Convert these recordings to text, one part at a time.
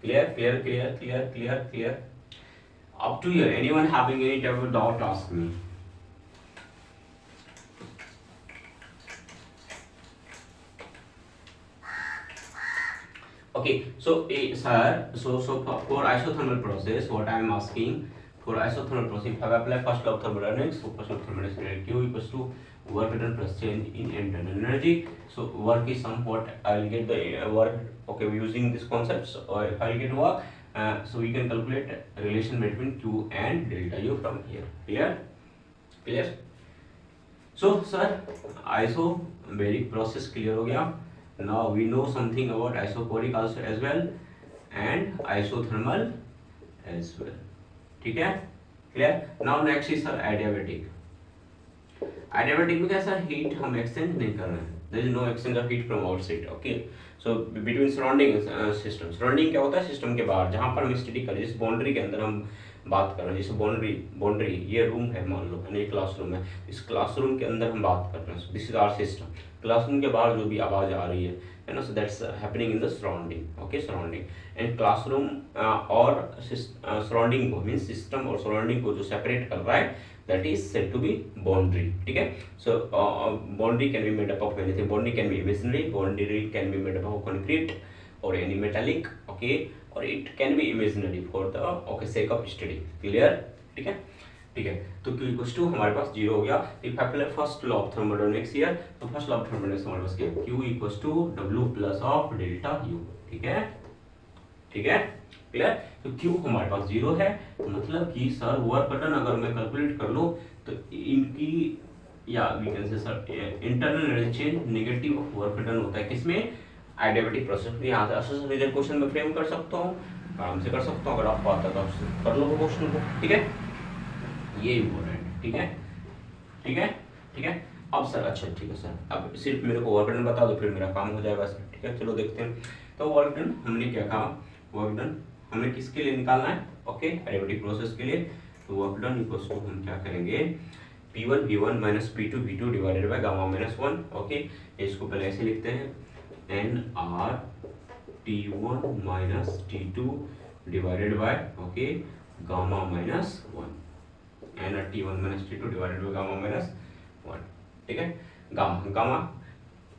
Clear, clear, clear, clear, clear, clear. Up to here. Anyone having any type of doubt, ask me. Okay, so sir, so for isothermal process, what I am asking for isothermal process, if I apply first law of thermodynamics, so first law of thermodynamics, Q equals to work done plus change in internal energy. So work is somewhat, I will get the work. Okay, using these concepts, or if I will get work, so we can calculate relation between Q and delta U from here. Clear? Clear? So sir, isobaric process clear हो गया. Now we know something about isoporic also as well and isothermal as well. ठीक है? Clear? Now next is sir adiabatic. Adiabatic में क्या sir heat हम exchange नहीं कर रहे हैं. There is no exchange of heat from outside. Okay. So between surrounding system. Surrounding क्या होता है सिस्टम के बाहर जहाँ पर हम स्टडी करें जिस बाउंड्री के अंदर हम बात कर रहे हैं. जैसे बाउंड्री ये रूम है मान लो यानी क्लासरूम है. इस क्लासरूम के अंदर हम बात कर रहे हैं. This is our system. Classroom के बाहर जो भी आवाज आ रही है ना, so that's happening in the surrounding. Okay, surrounding and classroom और सराउंडिंग को मींस सिस्टम और सराउंडिंग को जो सेपरेट कर रहा है that is said to be boundary. ठीक है. So boundary can be made up of anything. Boundary can be imaginary, boundary can be made up of concrete or any metallic. Okay, or it can be imaginary for the sake of study. Clear? ठीक है. ठीक है. तो Q equals to हमारे पास 0 हो गया. If I apply first law of thermodynamics here, तो first law of thermodynamics हमारे पास क्या है? Q equals to W plus of delta U. ठीक है. ठीक है. क्लियर. तो Q हमारे पास 0 है, मतलब कि सर वर्क डन अगर मैं कैलकुलेट कर लूँ तो इनकी या we can say sir internal energy change negative of work done होता है किसमें? एडियाबेटिक प्रोसेस में. यहाँ से असर रिजल्ट क्वेश्चन में फ्रेम कर सकता हूँ, आराम से कर सकता हूँ. अगर आपको आता है तो आप कर लो क्वेश्चन को. ठीक है, ये इम्पोर्टेंट. ठीक है, ठीक है, ठीक है. अब सर अच्छा ठीक है सर, अब सिर्फ मेरे को वर्क डन बता दो फिर मेरा काम हो जाएगा सर. ठीक है, चलो देखते हैं. तो वर्क डन हमने क्या कहा? वर्क डन हमें किसके लिए निकालना है? ओके, एडियाबेटिक प्रोसेस के लिए. तो वर्क डन इक्वल्स टू हम क्या करेंगे? P1 V1 minus P2 V2 divided by gamma minus 1. Okay, इसको पहले ऐसे लिखते हैं NR T1 minus T2 divided by okay gamma minus 1. NR T1 minus T2 divided by gamma minus 1. ठीक है. गामा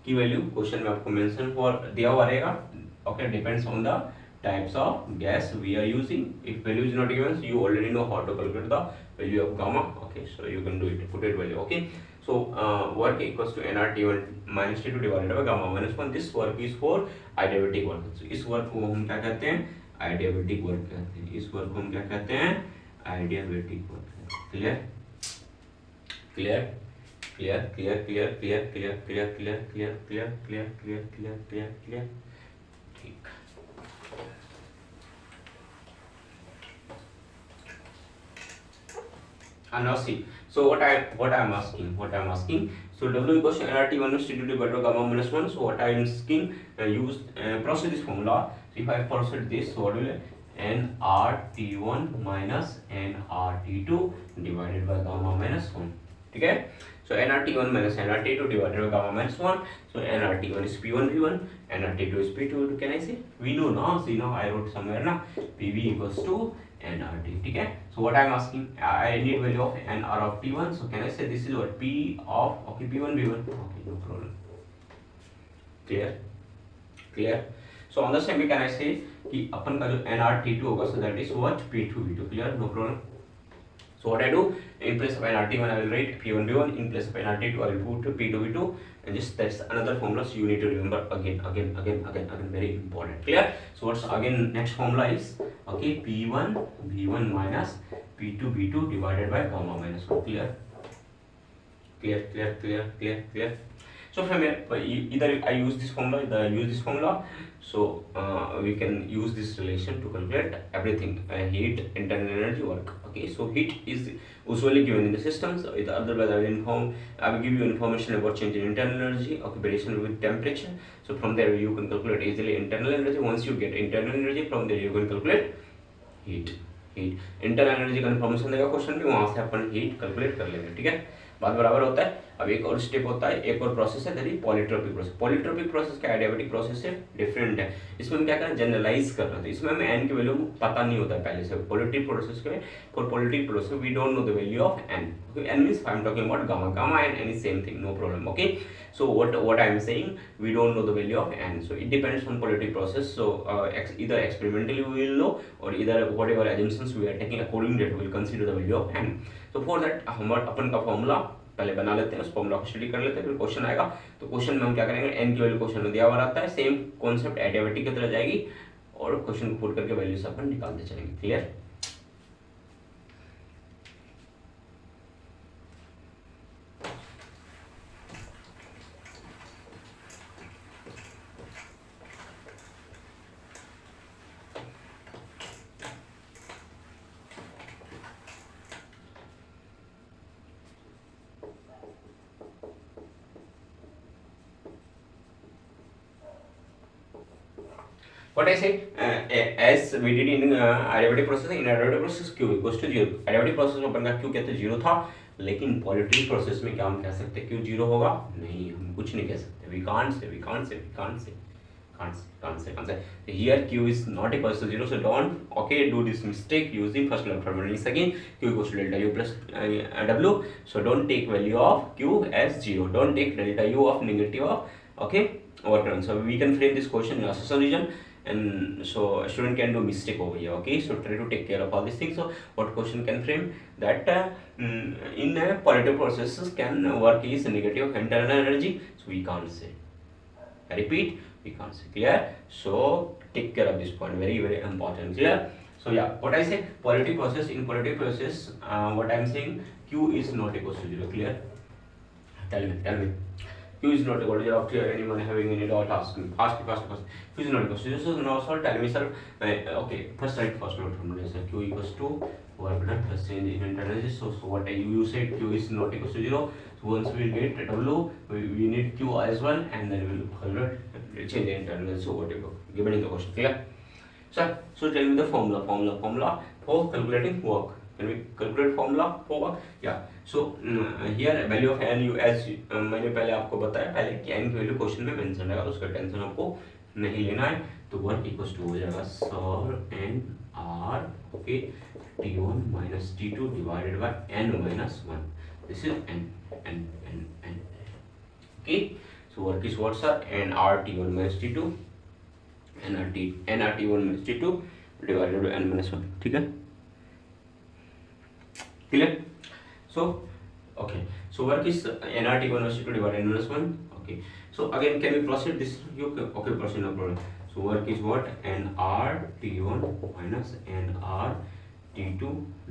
की वैल्यू क्वेश्चन में आपको मेंशन फॉर दिया हुआ रहेगा. Okay, depends on the types of gas we are using. If value is not given, so you already know how to calculate the value of gamma. Okay, so you can do it, put it value. Okay, so work equals to nRT1 minus T2 divided by gamma minus 1. This work is for adiabatic work. So इस work को हम क्या कहते हैं? Adiabatic work कहते हैं. इस work को हम क्या कहते हैं? Adiabatic work. Clear? Clear? Clear? Clear? Clear? Clear? Clear? Clear? Clear? Clear? Clear? Clear? Clear? Clear? Clear? Clear? ठीक. And now see, so what I am asking, so W equals to nRT minus T2 divided by gamma minus 1. So what I am asking, use proceed this formula. So if I proceed this, so what will nRT1 minus nRT2 divided by gamma minus 1. ठीक है. So nRT1 minus nRT2 divided by gamma minus 1. So nRT1 is P1 V1, nRT2 is P2. Can I say? We know now. See now I wrote somewhere na PV equals to nRT. ठीक है. So what I am asking, I need value of nR of T1. So can I say this is what P of okay P1 V1. Okay, no problem. Clear? Clear? So on the same way can I say कि अपन का जो nRT2 होगा, so that is what P2 V2. Clear? No problem. So what I do, in place of nRT1 I will write P1 V1, in place of nRT2 I will put P2 V2, and just that's another formula. So you need to remember again, very important. Clear? So what's again next formula is okay P1 V1 minus P2 V2 divided by gamma minus 1. Clear? Clear? Clear? Clear? Clear? Clear? So from here either I use this formula, either I use this formula. So we can use this relation to calculate everything. Heat, internal energy, work. Okay, so heat is usually given in the systems. Otherwise, I will give you information about change in internal energy, variation with temperature. So from there you can calculate easily internal energy. Once you get internal energy, from there you can calculate heat. Internal energy का information देगा question में, वहाँ से अपन heat calculate कर लेंगे. ठीक है. बात बराबर होता है। अब एक और स्टेप होता है, एक और प्रोसेस है that is polytropic process. Polytropic process का एडियाबेटिक प्रोसेस से डिफरेंट है। इसमें हम क्या करें, जनरलाइज कर रहे थे, इसमें हमें एन की वैल्यू पता नहीं होता है पहले से। पॉलीट्रिक प्रोसेस में, for polytropic process we don't know the value of n. N means I am talking about gamma, gamma and n is same thing, no problem. Okay, so what I am saying, we don't know the value of n, so it depends on phonetic process. So either experimentally we will know, or either whatever assumptions we are taking according that we will consider the value of n. So for that हम अपन का formula पहले बना लेते हैं, उस formula को study कर लेते हैं, फिर क्वेश्चन आएगा तो क्वेश्चन में हम क्या करेंगे, n की वैल्यू क्वेश्चन में दिया हुआ रहता है, सेम कॉन्सेप्ट एडियाबेटिक की तरह जाएगी और क्वेश्चन को पुट करके वैल्यूज अपन निकालते चलेंगे। Clear? What I say, as we did in adiabatic process, in adiabatic process q equals to 0. Adiabatic process में अपन का q कहते 0 था, लेकिन पॉलीट्रिक प्रोसेस में क्या हम कह सकते q 0 होगा? नहीं, हम कुछ नहीं कह सकते। We can't say. Here q is not equals to 0, so don't do this mistake using first order formula. Again, q equals to delta u plus w, so don't take value of q as 0. Don't take delta u of negative of overturn. So we can frame this question in assumption region, and so a student can do mistake over here. Okay, so try to take care of all these things. So what question can frame that in positive processes can work is negative internal energy, so we can't say. I repeat, we can't say. Clear? So take care of this point, very very important. Clear? So yeah, what I say, positive process, in positive process what I am saying, q is not equal to 0. Clear? Tell me q is not equal to 0. After anyone having any doubt, ask me fast. Q is not equal to 0, so now sir tell me sir, okay, first write first order formula. Sir, q equals to work done plus change in internal energy. So what you said, q is not equal to 0, so once we get w, we need q as well, and then we will calculate change in internal energy. So whatever given in the question. Clear? Sir, so tell me the formula for calculating work. Can we calculate formula for work? Yeah. So here value of n u as मैंने पहले आपको बताया पहले कि n की value question में mention रहेगा, तो उसका टेंशन आपको नहीं लेना है। तो वर्क इक्वल टू हो जाएगा sir n r okay t1 minus t2 divided by n minus 1. This is n okay. So work is what sir, n r t1 minus t2 n r t1 minus t2 divided by n minus 1. ठीक है? Clear? So okay, so work is nRT1 minus T2 divided by n minus 1. Okay, so again can we proceed this? Okay, proceed, no problem. So work is what, nRT1 minus nRT2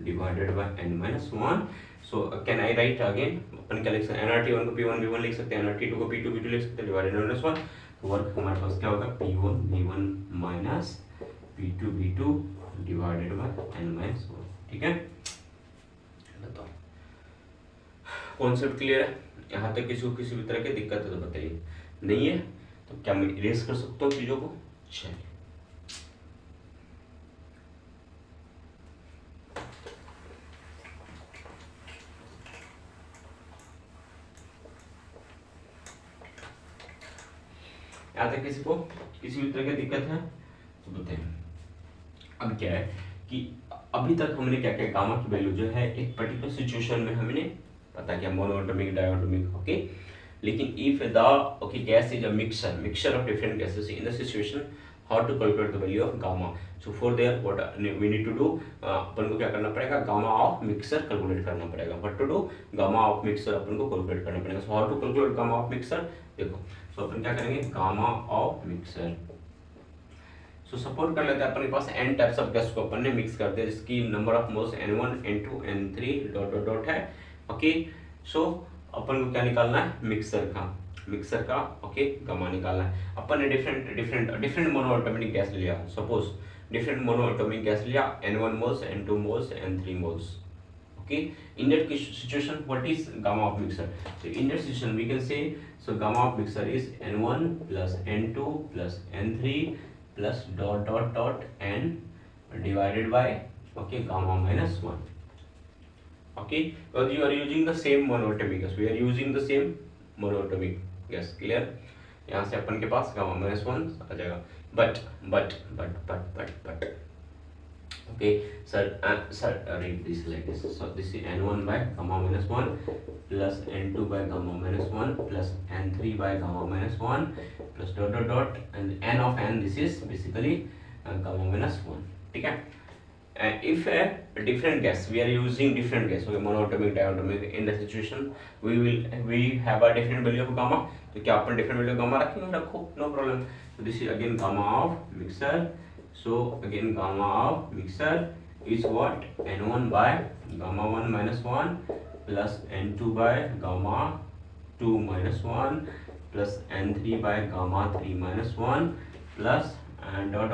divided by n minus 1. So can I write again, अपन क्या लिख सकते हैं, nRT1 को p1 v1 लिख सकते हैं, nRT2 को p2 v2 लिख सकते हैं, divided by n minus 1. तो वर्क हमारे पास क्या होगा, p1 v1 minus p2 v2 divided by n minus 1. ठीक है, बताओ कॉन्सेप्ट क्लियर है? यहाँ तक किसी को किसी भी तरह की दिक्कत है तो बताइए, नहीं है तो क्या मैं इरेज कर सकता हूँ चीजों को? चलिए यहाँ तक किसी को किसी भी तरह की दिक्कत है तो बताइए। अब क्या है कि अभी तक हमने क्या क्या गामा की वैल्यू जो है एक पर्टिकुलर सिचुएशन में हमने पता किया, मोनोएटॉमिक डायटॉमिक, ओके। लेकिन if the okay gas is a mixture of different gases in the situation, how to calculate the value of gamma? So for there what we need to do, अपन को क्या करना पड़ेगा, gamma of mixture calculate करना पड़ेगा। What to do, gamma of mixture अपन को calculate करना पड़ेगा। So how to calculate gamma of mixture, देखो सो अपन क्या करेंगे, gamma of mixture, so suppose कर लेते हैं अपने पास n टाइप्स ऑफ गैस को अपन ने मिक्स कर दिया, जिसकी number of moles n1 n2 n3 dot dot dot है, ओके। सो अपन को क्या निकालना है, मिक्सर का ओके गामा निकालना है। अपन ने डिफरेंट मोनोएटॉमिक गैस लिया, सपोज डिफरेंट मोनोएटॉमिक गैस लिया, n1 moles n2 moles n3 moles, okay. In that situation what is gamma of mixer? So in that situation we can say, so gamma of mixer is n1 plus n2 plus n3 plus dot dot dot n divided by okay gamma minus 1, okay, because you are using the same monatomic gas, we are using the same monatomic gas, clear। यहाँ से अपन के पास gamma minus one आ जाएगा, but okay sir read this like this, so this is n1 by gamma minus 1 plus n2 by gamma minus 1 plus n3 by gamma minus 1 plus dot and n of n, this is basically gamma minus 1, ठीक है। If a different gas, we are using different gas, okay, monatomic, diatomic, in the situation we have a different value of gamma, तो क्या अपन different value of gamma रखेंगे, रखो, no problem। So this is again gamma of mixer, so again gamma of mixer is what, n1 by gamma 1 minus 1 plus n2 by gamma 2 minus 1 plus n3 by gamma 3 minus 1 plus and dot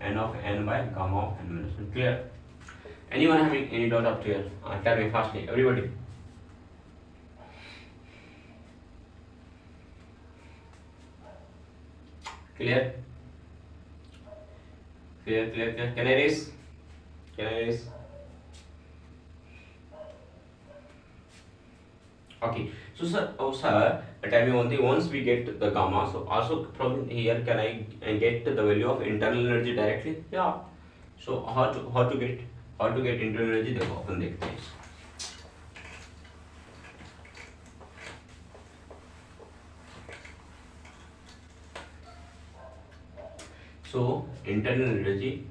n of n by gamma of n minus 1, clear। Anyone having any doubt up to here? Tell me fastly, everybody। Clear? Clear? Can I raise? Okay, so sir, tell me one thing, once we get the gamma, so also from here can I get the value of internal energy directly? Yeah, so how to get internal energy, देखो अपन देखते हैं। So internal energy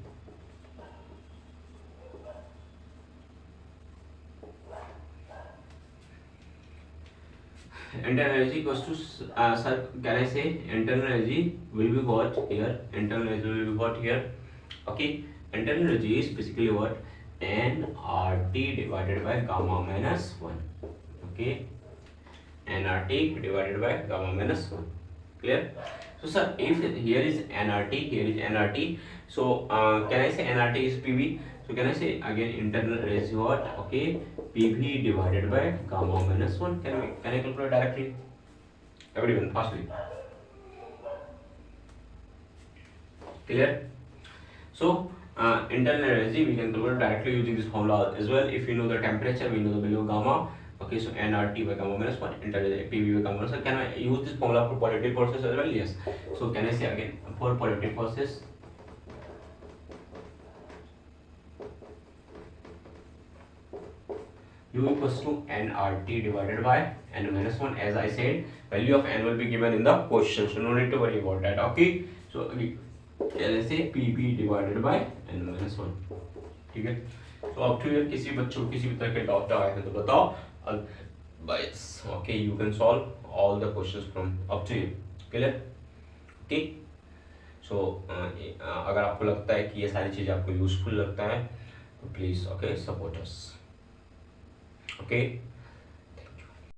equals to sir, can I say internal energy will be what here, okay, internal energy is basically what, nRT divided by gamma minus 1, okay, nRT divided by gamma minus 1, clear। So sir, if here is nRT, so can I say nRT is PV, so can I say again internal energy what, okay, PV divided by gamma minus 1, can I calculate directly, everyone fastly, clear। So internal energy we can calculate directly using this formula as well, if we know the temperature, we know the value of gamma, okay, so nRT by gamma minus 1 internal PV by gamma minus 1, can I use this formula for positive process as well? Yes, so can I say again for positive process, U equals to nRT divided by n minus 1, as I said value of n will be given in the question, so no need to worry about that, okay। So can I say PV divided by n minus 1, ठीक है। So up to here किसी बच्चों किसी भी तरह के doubt आए हैं तो बताओ, otherwise okay you can solve all the questions from up to here, clear, okay। So अगर आपको लगता है कि ये सारी चीज़ें आपको यूजफुल लगता है तो please okay support us, okay।